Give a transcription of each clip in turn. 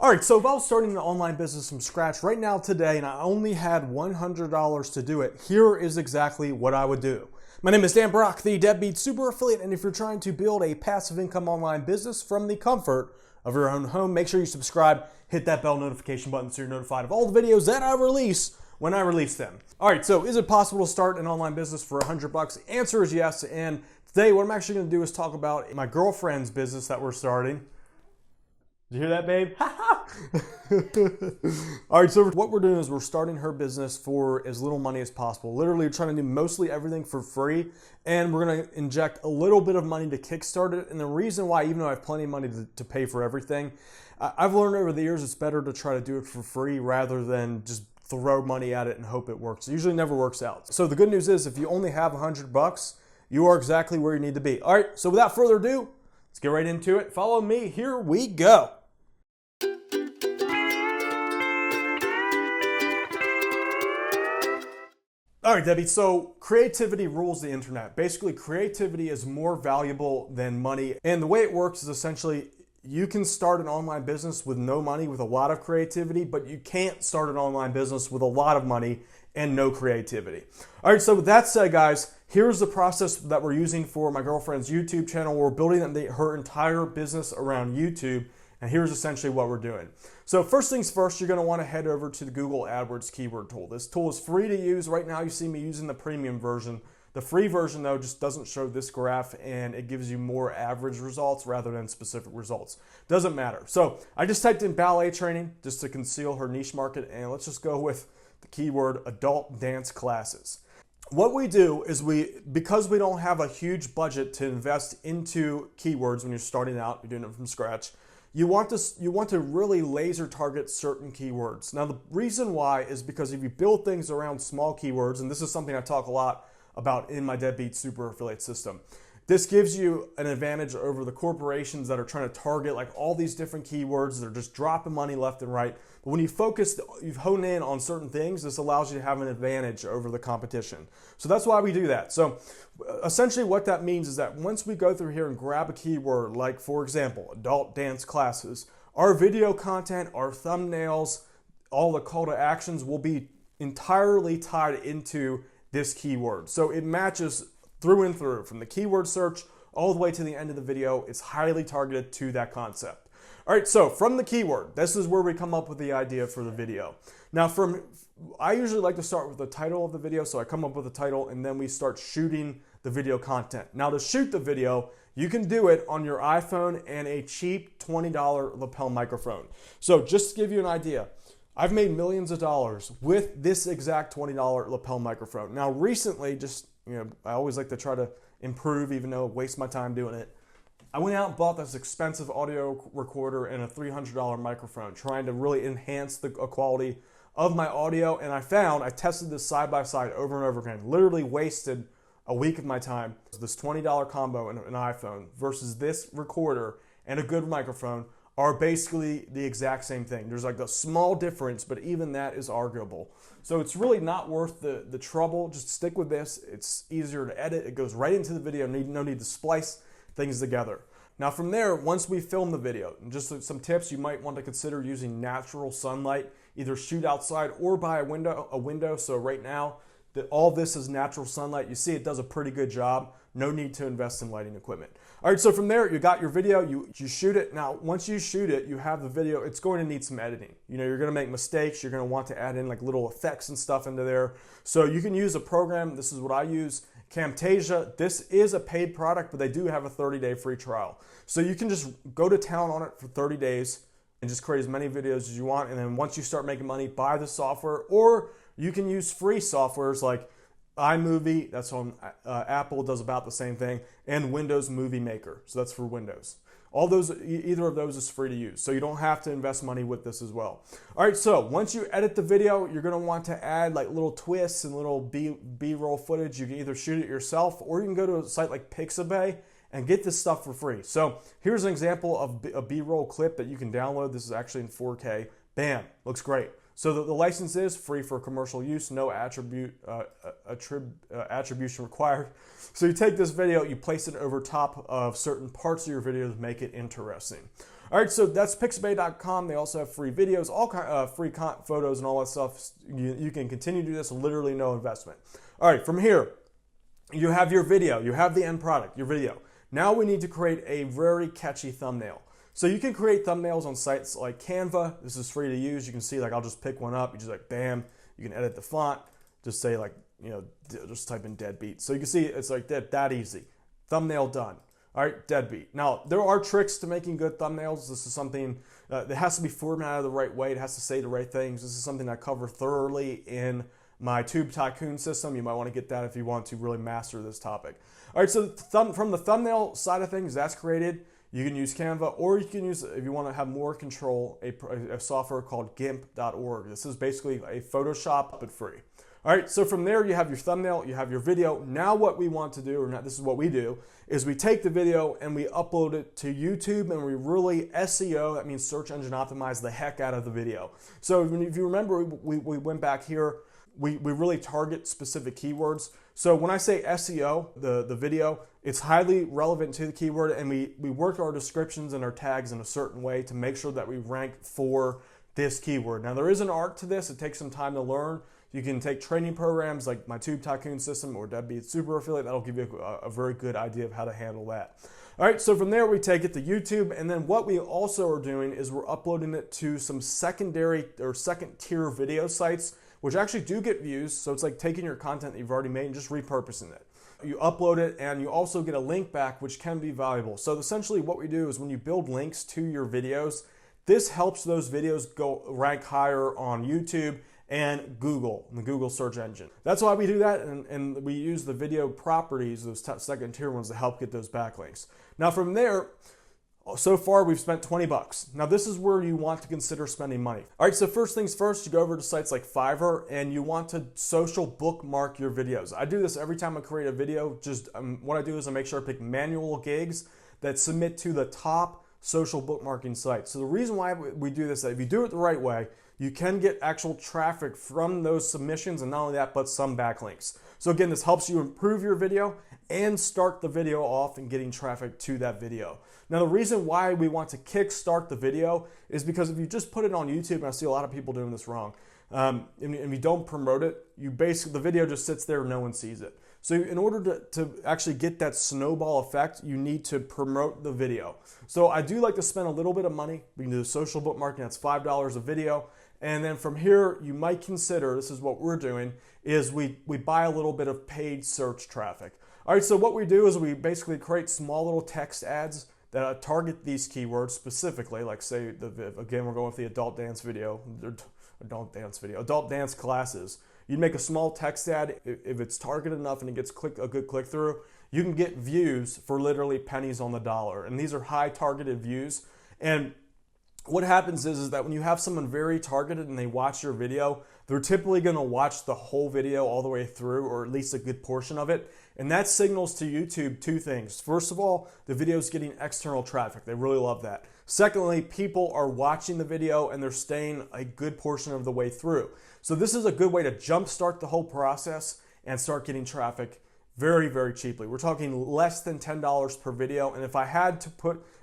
All right, so if I was starting an online business from scratch right now today and I only had $100 to do it, here is exactly what I would do. My name is Dan Brock, the Deadbeat Super Affiliate, and if you're trying to build a passive income online business from the comfort of your own home, make sure you subscribe, hit that bell notification button so you're notified of all the videos that I release when I release them. All right, so is it possible to start an online business for $100? The answer is yes, and today what I'm actually gonna do is talk about my girlfriend's business that we're starting. Did you hear that, babe? All right, so what we're doing is we're starting her business for as little money as possible. Literally trying to do mostly everything for free, and we're gonna inject a little bit of money to kickstart it. And the reason why, even though I have plenty of money to pay for everything, I've learned over the years it's better to try to do it for free rather than just throw money at it and hope it works. It usually never works out. So the good news is if you only have $100, you are exactly where you need to be. All right, so without further ado, let's get right into it. Follow me, here we go. All right, Debbie, so creativity rules the internet. Basically, creativity is more valuable than money. And the way it works is essentially you can start an online business with no money with a lot of creativity, but you can't start an online business with a lot of money and no creativity. All right, so with that said, guys, here's the process that we're using for my girlfriend's YouTube channel. We're building her entire business around YouTube. And here's essentially what we're doing. So first things first, you're gonna wanna head over to the Google AdWords keyword tool. This tool is free to use. Right now you see me using the premium version. The free version though just doesn't show this graph and it gives you more average results rather than specific results. Doesn't matter. So I just typed in ballet training just to conceal her niche market, and let's just go with the keyword adult dance classes. What we do is because we don't have a huge budget to invest into keywords when you're starting out, you're doing it from scratch, you want to really laser target certain keywords. Now the reason why is because if you build things around small keywords, and this is something I talk a lot about in my Deadbeat Super Affiliate system, this gives you an advantage over the corporations that are trying to target like all these different keywords. They're just dropping money left and right. But when you hone in on certain things, this allows you to have an advantage over the competition. So that's why we do that. So essentially what that means is that once we go through here and grab a keyword, like for example, adult dance classes, our video content, our thumbnails, all the call to actions will be entirely tied into this keyword. So it matches through and through, from the keyword search all the way to the end of the video. It's highly targeted to that concept. All right, so from the keyword, this is where we come up with the idea for the video. Now I usually like to start with the title of the video, so I come up with a title and then we start shooting the video content. Now to shoot the video, you can do it on your iPhone and a cheap $20 lapel microphone. So just to give you an idea, I've made millions of dollars with this exact $20 lapel microphone. Now recently, I always like to try to improve even though I waste my time doing it. I went out and bought this expensive audio recorder and a $300 microphone, trying to really enhance the quality of my audio. And I tested this side by side over and over again, literally wasted a week of my time. This $20 combo and an iPhone versus this recorder and a good microphone are basically the exact same thing. There's like a small difference, but even that is arguable. So it's really not worth the trouble. Just stick with this. It's easier to edit. It goes right into the video. No need to splice things together. Now from there, once we film the video, and just some tips, you might want to consider using natural sunlight, either shoot outside or by a window. So right now, all this is natural sunlight. You see it does a pretty good job. No need to invest in lighting equipment. All right, so from there, you got your video, you shoot it. Now, once you shoot it, you have the video, it's going to need some editing. You're gonna make mistakes. You're gonna want to add in like little effects and stuff into there. So you can use a program. This is what I use, Camtasia. This is a paid product, but they do have a 30-day free trial. So you can just go to town on it for 30 days and just create as many videos as you want. And then once you start making money, buy the software, or you can use free softwares like iMovie, that's on Apple, does about the same thing, and Windows Movie Maker, so that's for Windows. Either of those is free to use, so you don't have to invest money with this as well. All right, so once you edit the video, you're gonna want to add like little twists and little B-roll footage. You can either shoot it yourself, or you can go to a site like Pixabay and get this stuff for free. So here's an example of a B-roll clip that you can download. This is actually in 4K. Bam, looks great. So the license is free for commercial use, no attribution required. So you take this video, you place it over top of certain parts of your video to make it interesting. All right, so that's pixabay.com. They also have free videos, all free photos and all that stuff. You can continue to do this, literally no investment. All right, from here, you have your video, you have the end product, your video. Now we need to create a very catchy thumbnail. So you can create thumbnails on sites like Canva. This is free to use. You can see, like, I'll just pick one up. You just like, bam, you can edit the font. Just say, like, you know, just type in deadbeat. So you can see it's like that easy. Thumbnail done. All right, deadbeat. Now, there are tricks to making good thumbnails. This is something that has to be formatted the right way. It has to say the right things. This is something I cover thoroughly in my Tube Tycoon system. You might want to get that if you want to really master this topic. All right, so from the thumbnail side of things, that's created. You can use Canva, or you can use, if you want to have more control, a software called GIMP.org. This is basically a Photoshop, but free. All right, so from there you have your thumbnail, you have your video. Now what we want to do, or not, this is what we do, is we take the video and we upload it to YouTube, and we really SEO, that means search engine optimize, the heck out of the video. So if you remember, we went back here, we really target specific keywords. So when I say SEO, the video, it's highly relevant to the keyword, and we work our descriptions and our tags in a certain way to make sure that we rank for this keyword. Now there is an art to this, it takes some time to learn. You can take training programs like my Tube Tycoon system or Deadbeat Super Affiliate. That'll give you a very good idea of how to handle that. All right, so from there we take it to YouTube, and then what we also are doing is we're uploading it to some secondary or second tier video sites, which actually do get views. So it's like taking your content that you've already made and just repurposing it. You upload it, and you also get a link back, which can be valuable. So essentially what we do is when you build links to your videos, this helps those videos go rank higher on YouTube and Google, the Google search engine. That's why we do that, and we use the video properties, those second tier ones, to help get those backlinks. Now from there, so far we've spent 20 bucks. Now this is where you want to consider spending money. All right, so first things first, you go over to sites like Fiverr, and you want to social bookmark your videos. I do this every time I create a video. Just what I do is I make sure I pick manual gigs that submit to the top social bookmarking sites. So the reason why we do this is that if you do it the right way, you can get actual traffic from those submissions, and not only that, but some backlinks. So again, this helps you improve your video and start the video off and getting traffic to that video. Now, the reason why we want to kickstart the video is because if you just put it on YouTube, and I see a lot of people doing this wrong, and you don't promote it, the video just sits there and no one sees it. So in order to actually get that snowball effect, you need to promote the video. So I do like to spend a little bit of money. We can do social bookmarking, that's $5 a video. And then from here, you might consider, this is what we're doing, is we buy a little bit of paid search traffic. All right, so what we do is we basically create small little text ads that target these keywords specifically, like say, again, we're going with the adult dance classes. You'd make a small text ad. If it's targeted enough and it gets a good click through, you can get views for literally pennies on the dollar. And these are high targeted views. And what happens is that when you have someone very targeted and they watch your video, they're typically going to watch the whole video all the way through, or at least a good portion of it. And that signals to YouTube two things. First of all, the video is getting external traffic. They really love that. Secondly, people are watching the video and they're staying a good portion of the way through. So this is a good way to jumpstart the whole process and start getting traffic very, very cheaply. We're talking less than $10 per video. And if I had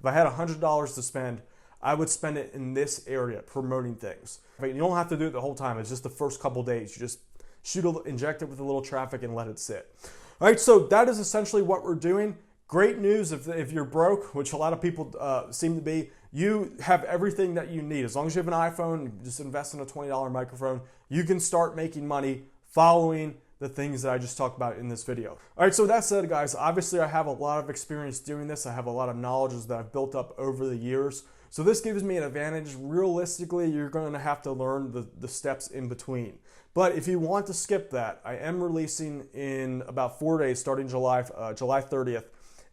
$100 to spend, I would spend it in this area promoting things. You don't have to do it the whole time. It's just the first couple days. You just inject it with a little traffic and let it sit. All right, so that is essentially what we're doing. Great news if you're broke, which a lot of people seem to be, you have everything that you need. As long as you have an iPhone, you just invest in a $20 microphone, you can start making money following the things that I just talked about in this video. All right, so that said, guys, obviously I have a lot of experience doing this. I have a lot of knowledge that I've built up over the years. So this gives me an advantage. Realistically, you're going to have to learn the steps in between. But if you want to skip that, I am releasing in about 4 days, starting July 30th,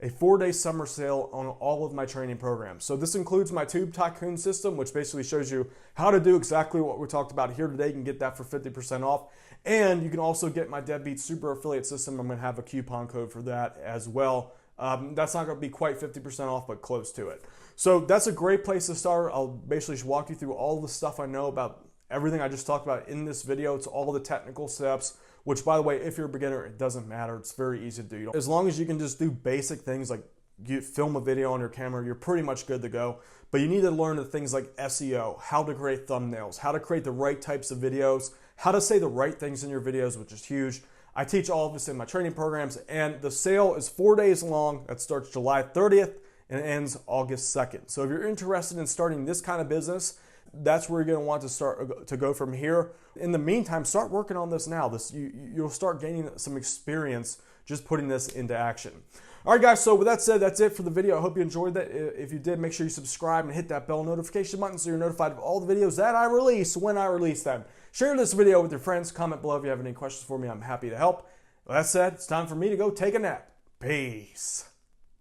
a 4-day summer sale on all of my training programs. So this includes my Tube Tycoon system, which basically shows you how to do exactly what we talked about here today. You can get that for 50% off. And you can also get my Deadbeat Super Affiliate system. I'm going to have a coupon code for that as well. That's not going to be quite 50% off, but close to it. So that's a great place to start. I'll basically walk you through all the stuff I know about everything I just talked about in this video. It's all the technical steps, which, by the way, if you're a beginner, it doesn't matter. It's very easy to do. As long as you can just do basic things like you film a video on your camera, you're pretty much good to go. But you need to learn the things like SEO, how to create thumbnails, how to create the right types of videos, how to say the right things in your videos, which is huge. I teach all of this in my training programs, and the sale is 4 days long. That starts July 30th and it ends August 2nd. So if you're interested in starting this kind of business, that's where you're going to want to start to go from here. In the meantime, start working on this now. You'll start gaining some experience just putting this into action. All right, guys, so with that said, that's it for the video. I hope you enjoyed that. If you did, make sure you subscribe and hit that bell notification button so you're notified of all the videos that I release when I release them. Share this video with your friends. Comment below if you have any questions for me. I'm happy to help. With that said, it's time for me to go take a nap. Peace.